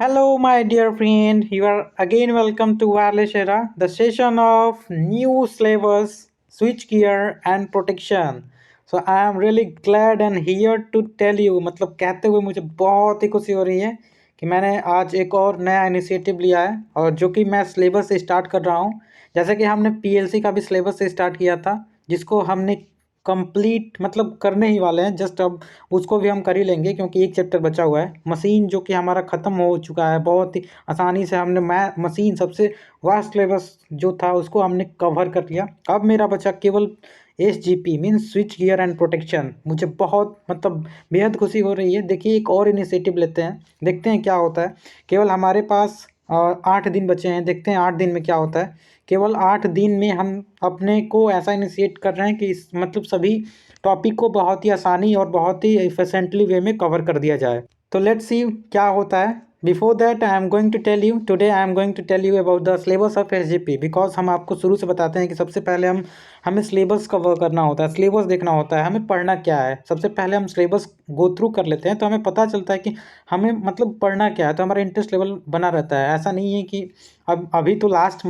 Hello, my dear friend. You are again welcome to Wireless Era, the session of new syllabus, switch gear and protection. So I am really glad and here to tell you मतलब कहते हुए मुझे बहुत ही खुशी हो रही है कि मैंने आज एक और नया इनिशिएटिव लिया है और जो कि मैं सिलेबस से स्टार्ट कर रहा हूँ। जैसे कि हमने पीएलसी का भी सिलेबस से स्टार्ट किया था जिसको हमने कंप्लीट मतलब करने ही वाले हैं। जस्ट अब उसको भी हम कर ही लेंगे क्योंकि एक चैप्टर बचा हुआ है। मशीन जो कि हमारा ख़त्म हो चुका है, बहुत ही आसानी से हमने मशीन सबसे वास्ट सिलेबस जो था उसको हमने कवर कर लिया। अब मेरा बचा केवल SGP means switch gear and protection. मुझे बहुत मतलब बेहद खुशी हो रही है। देखिए एक और इनिशिएटिव लेते हैं, देखते हैं क्या होता है। केवल हमारे पास 8 दिन बचे हैं, देखते हैं 8 दिन में क्या होता है। केवल 8 दिन में हम अपने को ऐसा इनिशिएट कर रहे हैं कि इस मतलब सभी टॉपिक को बहुत ही आसानी और बहुत ही एफिशिएंटली वे में कवर कर दिया जाए। तो लेट्स सी क्या होता है। Before that I am going to tell you today I am going to tell you about the syllabus of SGP because हम आपको शुरू से बताते हैं कि सबसे पहले हमें सिलेबस कवर करना होता है, सिलेबस देखना होता है, हमें पढ़ना क्या है। सबसे पहले हम सिलेबस गो थ्रू कर लेते हैं तो हमें पता चलता है कि हमें मतलब पढ़ना क्या है, तो हमारा इंटरेस्ट लेवल बना रहता है। ऐसा नहीं है कि अब अभी तो लास्ट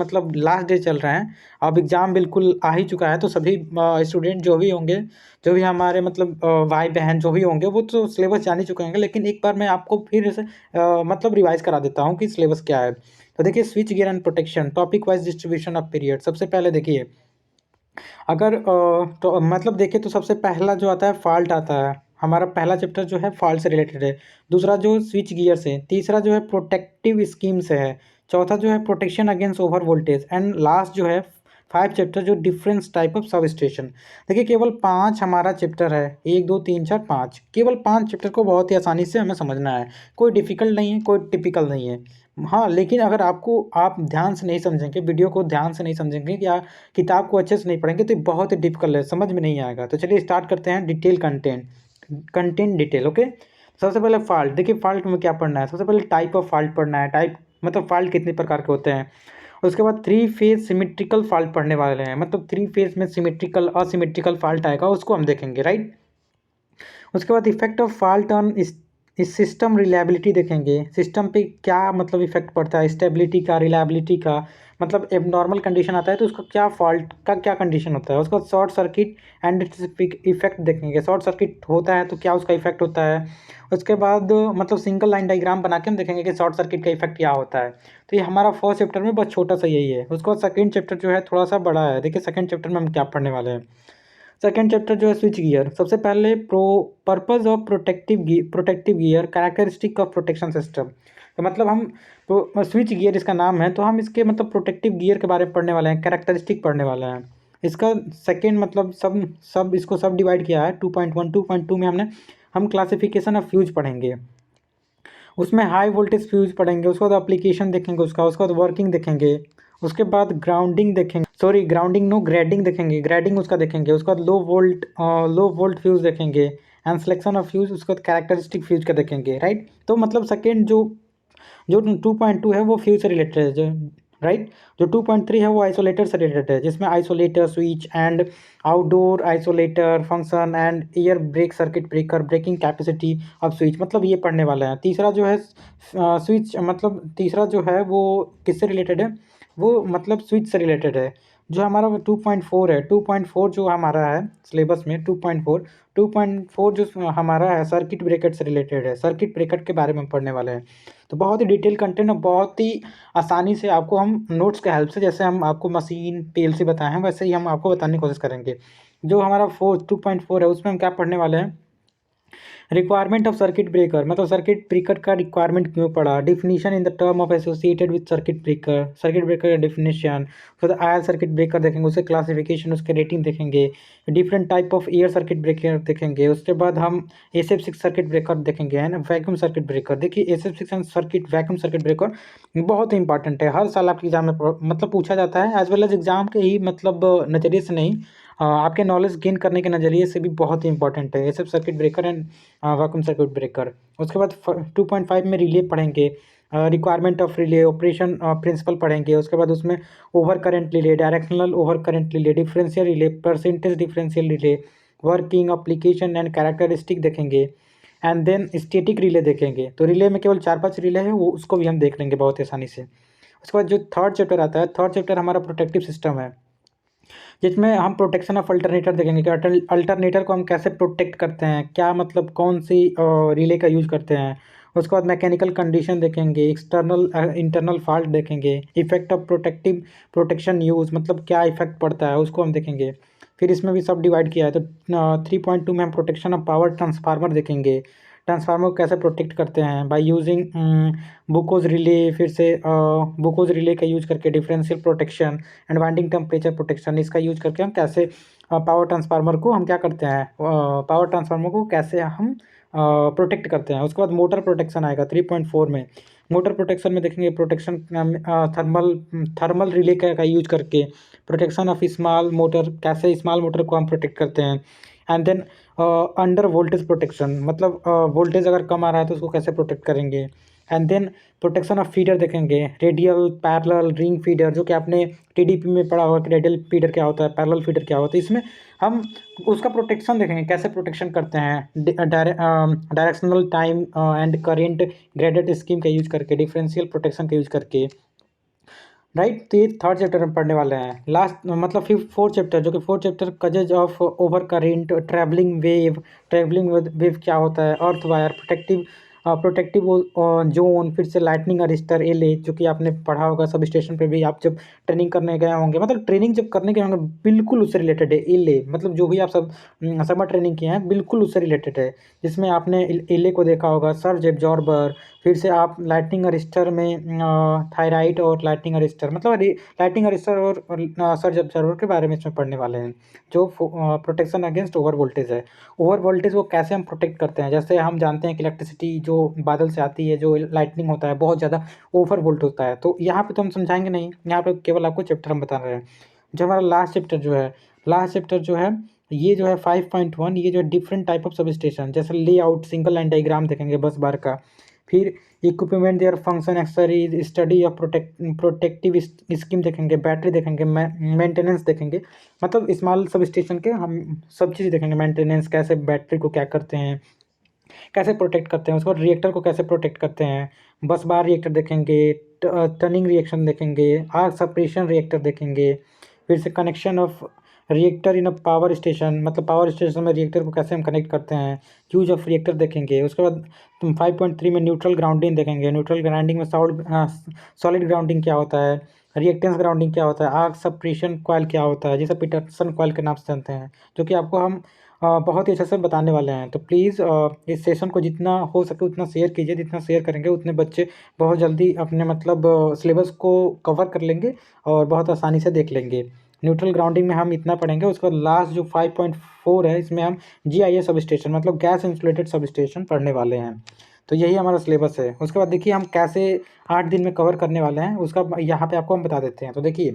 डे चल रहे हैं, अब एग्ज़ाम बिल्कुल आ ही चुका है तो सभी स्टूडेंट जो भी होंगे, जो भी हमारे मतलब भाई बहन जो भी होंगे वो तो सिलेबस जान ही चुके होंगे। लेकिन एक बार मैं आपको फिर से मतलब रिवाइज़ करा देता हूँ कि सिलेबस क्या है। तो देखिए switch gear and protection, topic wise distribution of period. सबसे पहले देखिए अगर तो मतलब देखिए तो सबसे पहला जो आता है फॉल्ट आता है। हमारा पहला चैप्टर जो है फॉल्ट से रिलेटेड है, दूसरा जो स्विच गियर से, तीसरा जो है प्रोटेक्टिव स्कीम से है, चौथा जो है protection against over voltage and last जो है 5 चैप्टर जो difference type of sub station. देखिए केवल 5 हमारा चैप्टर है, 1 2 3 4 5, केवल 5 चैप्टर को बहुत ही आसानी से हमें समझना है। कोई डिफ़िकल्ट नहीं है, कोई टिपिकल नहीं है। हाँ, लेकिन अगर आप ध्यान से नहीं समझेंगे, वीडियो को ध्यान से नहीं समझेंगे या किताब को अच्छे से नहीं पढ़ेंगे तो ये बहुत ही डिफ़िकल्ट है, समझ में नहीं आएगा। तो चलिए स्टार्ट करते हैं डिटेल कंटेंट डिटेल। ओके, सबसे पहले फॉल्ट। देखिए फॉल्ट में क्या पढ़ना है, सबसे पहले टाइप ऑफ फॉल्ट पढ़ना है। टाइप मतलब फॉल्ट कितने प्रकार के होते हैं। उसके बाद 3 फेज सिमेट्रिकल फॉल्ट पढ़ने वाले हैं, मतलब 3 फेज में सिमेट्रिकल असिमेट्रिकल फॉल्ट आएगा उसको हम देखेंगे, राइट। उसके बाद इफेक्ट ऑफ फॉल्ट ऑन इस सिस्टम रिलायबिलिटी देखेंगे, सिस्टम पे क्या मतलब इफेक्ट पड़ता है, स्टेबिलिटी का, रिलायबिलिटी का। मतलब एब नॉर्मल कंडीशन आता है तो उसका क्या फॉल्ट का क्या कंडीशन होता है। उसका शॉर्ट सर्किट एंड इफेक्ट देखेंगे, शॉर्ट सर्किट होता है तो क्या उसका इफेक्ट होता है। उसके बाद मतलब सिंगल लाइन डायग्राम बना के हम देखेंगे कि शॉर्ट सर्किट का इफेक्ट क्या होता है। तो ये हमारा फर्स्ट चैप्टर में बहुत छोटा सा यही है। उसके बाद सेकंड चैप्टर जो है थोड़ा सा बड़ा है। देखिए सेकंड चैप्टर में हम क्या पढ़ने वाले हैं। सेकेंड चैप्टर जो है स्विच गियर। सबसे पहले purpose of protective gear, characteristic of protection system. तो मतलब हम तो स्विच गियर इसका नाम है तो हम इसके मतलब प्रोटेक्टिव गियर के बारे में पढ़ने वाले हैं, कैरेक्टरिस्टिक पढ़ने वाले हैं। इसका सेकेंड मतलब सब सब इसको सब डिवाइड किया है 2.1 2.2 में हम क्लासिफिकेशन ऑफ फ्यूज पढ़ेंगे, उसमें हाई वोल्टेज फ्यूज पढ़ेंगे। उसके बाद एप्लीकेशन देखेंगे उसका, उसके बाद वर्किंग देखेंगे, उसके बाद ग्राउंडिंग देखेंगे, सॉरी ग्राउंडिंग नो ग्रेडिंग देखेंगे, ग्रेडिंग उसका देखेंगे। उसके बाद लो वोल्ट फ्यूज देखेंगे एंड सिलेक्शन ऑफ फ्यूज। उसके बाद कैरेक्टरिस्टिक फ्यूज का देखेंगे, राइट। तो मतलब सेकेंड जो जो 2.2 है वो फ्यूज से रिलेटेड है, जो राइट। जो 2.3 है वो आइसोलेटर से रिलेटेड है, जिसमें isolator switch and outdoor isolator function and air break circuit breaker, breaking capacity of switch, मतलब ये पढ़ने वाला है। तीसरा जो है स्विच मतलब तीसरा जो है वो किससे रिलेटेड है, वो मतलब स्विच से रिलेटेड है। जो हमारा 2.4 है, 2.4 जो हमारा है सिलेबस में 2.4 जो हमारा है सर्किट ब्रेकर से रिलेटेड है, सर्किट ब्रेकर के बारे में हम पढ़ने वाले हैं। तो बहुत ही डिटेल कंटेंट और बहुत ही आसानी से आपको हम नोट्स के हेल्प से, जैसे हम आपको मशीन पीएलसी बताए हैं वैसे ही हम आपको बताने की कोशिश करेंगे। जो हमारा 2.4 है उसमें हम क्या पढ़ने वाले हैं, रिक्वायरमेंट ऑफ सर्किट ब्रेकर, मतलब सर्किट ब्रेकर का रिक्वायरमेंट क्यों पड़ा, definition in the term of associated with circuit breaker, circuit breaker का डिफिनीशन। फिर आयल सर्किट ब्रेकर देखेंगे, उसके क्लासिफिकेशन, उसके रेटिंग देखेंगे, different type of air circuit breaker देखेंगे। उसके बाद हम SF6 सर्किट ब्रेकर देखेंगे, है ना, वैक्यूम सर्किट ब्रेकर। देखिए SF6 circuit vacuum circuit breaker बहुत ही इंपॉर्टेंट है, हर साल आपके एग्जाम में मतलब पूछा जाता है, एज वेल एज एग्जाम के ही मतलब नज़रिए से नहीं, आपके नॉलेज गेन करने के नज़रिए से भी बहुत ही इंपॉर्टेंट है ये सब circuit breaker and vacuum circuit breaker. उसके बाद 2.5 में रिले पढ़ेंगे, requirement of relay, operation principle पढ़ेंगे। उसके बाद उसमें over current relay, directional over current relay, differential relay, percentage differential relay, working, application and characteristic देखेंगे। एंड देन स्टैटिक रिले देखेंगे। तो रिले में केवल 4-5 रिले है, वो उसको भी हम देख लेंगे बहुत आसानी से। उसके बाद जो थर्ड चैप्टर आता है, थर्ड चैप्टर हमारा प्रोटेक्टिव सिस्टम है, जिसमें हम प्रोटेक्शन ऑफ अल्टरनेटर देखेंगे कि अल्टरनेटर को हम कैसे प्रोटेक्ट करते हैं, क्या मतलब कौन सी रिले का यूज करते हैं। उसके बाद मैकेनिकल कंडीशन देखेंगे, एक्सटर्नल इंटरनल फॉल्ट देखेंगे, इफेक्ट ऑफ प्रोटेक्शन यूज, मतलब क्या इफेक्ट पड़ता है उसको हम देखेंगे। फिर इसमें भी सब डिवाइड किया है। तो 3.2 में हम प्रोटेक्शन ऑफ पावर ट्रांसफार्मर देखेंगे, ट्रांसफार्मर को कैसे प्रोटेक्ट करते हैं बाय यूजिंग बुकोज रिले। फिर से बुकोज रिले का यूज करके differential protection and winding temperature protection, इसका यूज करके हम कैसे पावर ट्रांसफार्मर को हम क्या करते हैं, पावर ट्रांसफार्मर को कैसे हम प्रोटेक्ट करते हैं। उसके बाद मोटर प्रोटेक्शन आएगा 3.4 में। मोटर प्रोटेक्शन में देखेंगे प्रोटेक्शन थर्मल थर्मल रिले का यूज करके प्रोटेक्शन ऑफ स्मॉल मोटर, कैसे स्मॉल मोटर को हम प्रोटेक्ट करते हैं। And then under voltage protection, मतलब वोल्टेज अगर कम आ रहा है तो उसको कैसे प्रोटेक्ट करेंगे। And then protection of feeder देखेंगे, रेडियल पैरेलल रिंग फीडर, जो कि आपने टीडीपी में पढ़ा होगा कि रेडियल फीडर क्या होता है, पैरेलल फीडर क्या होता है। इसमें हम उसका प्रोटेक्शन देखेंगे, कैसे प्रोटेक्शन करते हैं, directional time and current graded scheme का यूज करके, डिफरेंशियल प्रोटेक्शन का यूज करके, राइट। तो ये थर्ड चैप्टर में पढ़ने वाले हैं। लास्ट मतलब फोर्थ चैप्टर, जो कि fourth chapter causes of over current, travelling wave क्या होता है, अर्थ वायर, प्रोटेक्टिव जोन, फिर से लाइटनिंग अरिस्टर एले, जो कि आपने पढ़ा होगा सब स्टेशन पे भी, आप जब ट्रेनिंग करने गए होंगे, मतलब ट्रेनिंग जब करने गए होंगे बिल्कुल उससे रिलेटेड है एले, मतलब जो भी आप सब समर ट्रेनिंग किए हैं बिल्कुल उससे रिलेटेड है। जिसमें आपने एले को देखा होगा, सर्ज एब्जॉर्बर, फिर से आप लाइटनिंग अरिस्टर में थायराइड और लाइटनिंग अरिस्टर, मतलब लाइटनिंग अरिस्टर और सर्ज एब्जॉर्बर के बारे में इसमें पढ़ने वाले हैं, जो प्रोटेक्शन अगेंस्ट ओवर वोल्टेज है। ओवर वोल्टेज को कैसे हम प्रोटेक्ट करते हैं, जैसे हम जानते हैं कि इलेक्ट्रिसिटी जो बादल से आती है, जो लाइटनिंग होता है बहुत ज़्यादा ओवर वोल्ट होता है। तो यहाँ पे तो हम समझाएंगे नहीं, यहाँ पे केवल आपको चैप्टर हम बता रहे हैं। जो हमारा लास्ट चैप्टर जो है ये जो है 5.1, ये जो different type of sub station, जैसे लेआउट, सिंगल लाइन डायग्राम देखेंगे बस बार का। फिर equipment their function एक्सरीज, study of protective scheme देखेंगे, बैटरी देखेंगे, मेंटेनेंस देखेंगे, मतलब स्मॉल सब स्टेशन के हम सब चीज़ देखेंगे, मेंटेनेंस कैसे, बैटरी को क्या करते हैं, कैसे प्रोटेक्ट करते हैं। उसके बाद रिएक्टर को कैसे प्रोटेक्ट करते हैं, बस बार रिएक्टर देखेंगे, टर्निंग रिएक्शन देखेंगे, आर्क सेपरेशन रिएक्टर देखेंगे। फिर से connection of reactor in a power station, मतलब पावर स्टेशन में रिएक्टर को कैसे हम कनेक्ट करते हैं, यूज ऑफ रिएक्टर देखेंगे। उसके बाद 5.3 में न्यूट्रल ग्राउंडिंग देखेंगे, न्यूट्रल ग्राउंडिंग में सॉलिड ग्राउंडिंग क्या होता है, रिएक्टेंस ग्राउंडिंग क्या होता है, आर्क सेपरेशन कॉइल क्या होता है, जिसे पीटरसन कॉइल के नाम से जानते हैं, जो कि आपको हम बहुत ही अच्छे से बताने वाले हैं। तो प्लीज़ इस सेशन को जितना हो सके उतना शेयर कीजिए, जितना शेयर करेंगे उतने बच्चे बहुत जल्दी अपने मतलब सिलेबस को कवर कर लेंगे और बहुत आसानी से देख लेंगे। न्यूट्रल ग्राउंडिंग में हम इतना पढ़ेंगे। उसके बाद लास्ट जो 5.4 है, इसमें हम GIS सब स्टेशन, मतलब गैस इंसुलेटेड सब स्टेशन पढ़ने वाले हैं। तो यही हमारा सिलेबस है। उसके बाद देखिए हम कैसे 8 दिन में कवर करने वाले हैं, उसका यहाँ पे आपको हम बता देते हैं। तो देखिए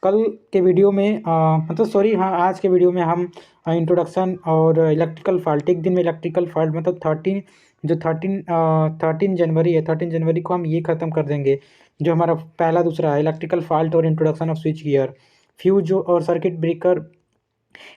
कल के वीडियो में मतलब सॉरी हाँ, आज के वीडियो में हम इंट्रोडक्शन और इलेक्ट्रिकल फॉल्ट, एक दिन में इलेक्ट्रिकल फॉल्ट, मतलब 13 जनवरी है, 13 जनवरी को हम ये ख़त्म कर देंगे। जो हमारा पहला दूसरा है इलेक्ट्रिकल फॉल्ट और introduction off switch gear, fuse और सर्किट ब्रेकर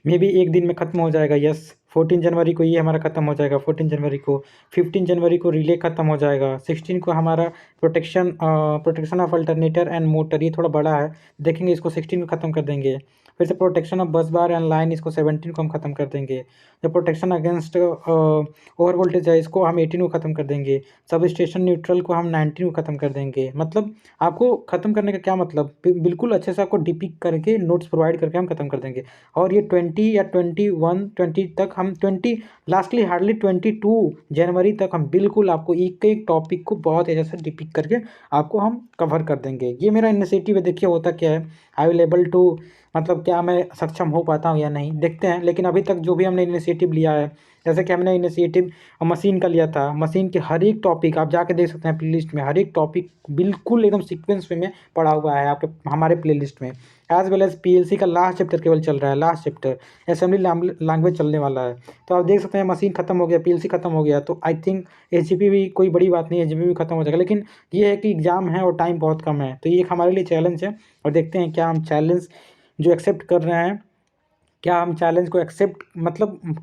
में भी एक दिन में ख़त्म हो जाएगा। यस, 14 जनवरी को ये हमारा ख़त्म हो जाएगा, 14 जनवरी को। 15 जनवरी को रिले ख़त्म हो जाएगा। 16 को हमारा protection of alternator and motor, ये थोड़ा बड़ा है, देखेंगे इसको 16 को ख़त्म कर देंगे। फिर से प्रोटेक्शन ऑफ बस बार एंड लाइन, इसको 17 को हम ख़त्म कर देंगे। जो प्रोटेक्शन अगेंस्ट ओवर वोल्टेज है, इसको हम 18 को ख़त्म कर देंगे। सब स्टेशन न्यूट्रल को हम 19 को ख़त्म कर देंगे। मतलब आपको ख़त्म करने का क्या मतलब, बिल्कुल अच्छे से आपको डिपिक करके नोट्स प्रोवाइड करके हम ख़त्म कर देंगे। और ये 20 या 21 20 तक हम 20 लास्टली हार्डली 22 जनवरी तक हम बिल्कुल आपको एक एक टॉपिक को बहुत अच्छे से डिपिक करके आपको हम कवर कर देंगे। ये मेरा इनिशिएटिव है, देखिए होता क्या है, आई विल एबल टू, मतलब क्या मैं सक्षम हो पाता हूँ या नहीं, देखते हैं। लेकिन अभी तक जो भी हमने इनिशिएटिव लिया है, जैसे कि हमने इनिशिएटिव मशीन का लिया था, मशीन के हर एक टॉपिक आप जाके देख सकते हैं प्लेलिस्ट में, हर एक टॉपिक बिल्कुल एकदम सीक्वेंस में पढ़ा हुआ है आपके हमारे प्लेलिस्ट में। एज वेल एज PLC का लास्ट चैप्टर केवल चल रहा है, लास्ट चैप्टर असेंबली लैंग्वेज चलने वाला है। तो आप देख सकते हैं मशीन खत्म हो गया, PLC खत्म हो गया, तो आई थिंक HGP भी कोई बड़ी बात नहीं है, HGP भी खत्म हो जाएगा। लेकिन ये है कि एग्ज़ाम है और टाइम बहुत कम है, तो ये एक हमारे लिए चैलेंज है। और देखते हैं क्या हम चैलेंज जो एक्सेप्ट कर रहे हैं क्या हम चैलेंज को एक्सेप्ट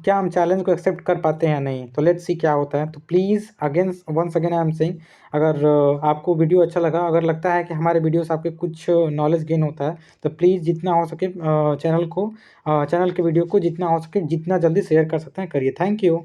क्या हम चैलेंज को एक्सेप्ट कर पाते हैं या नहीं। तो लेट्स सी क्या होता है। तो please again once again I am saying, अगर आपको वीडियो अच्छा लगा, अगर लगता है कि हमारे वीडियो से आपके कुछ नॉलेज गेन होता है, तो प्लीज़ जितना हो सके चैनल के वीडियो को जितना हो सके जितना जल्दी शेयर कर सकते हैं करिए। Thank you.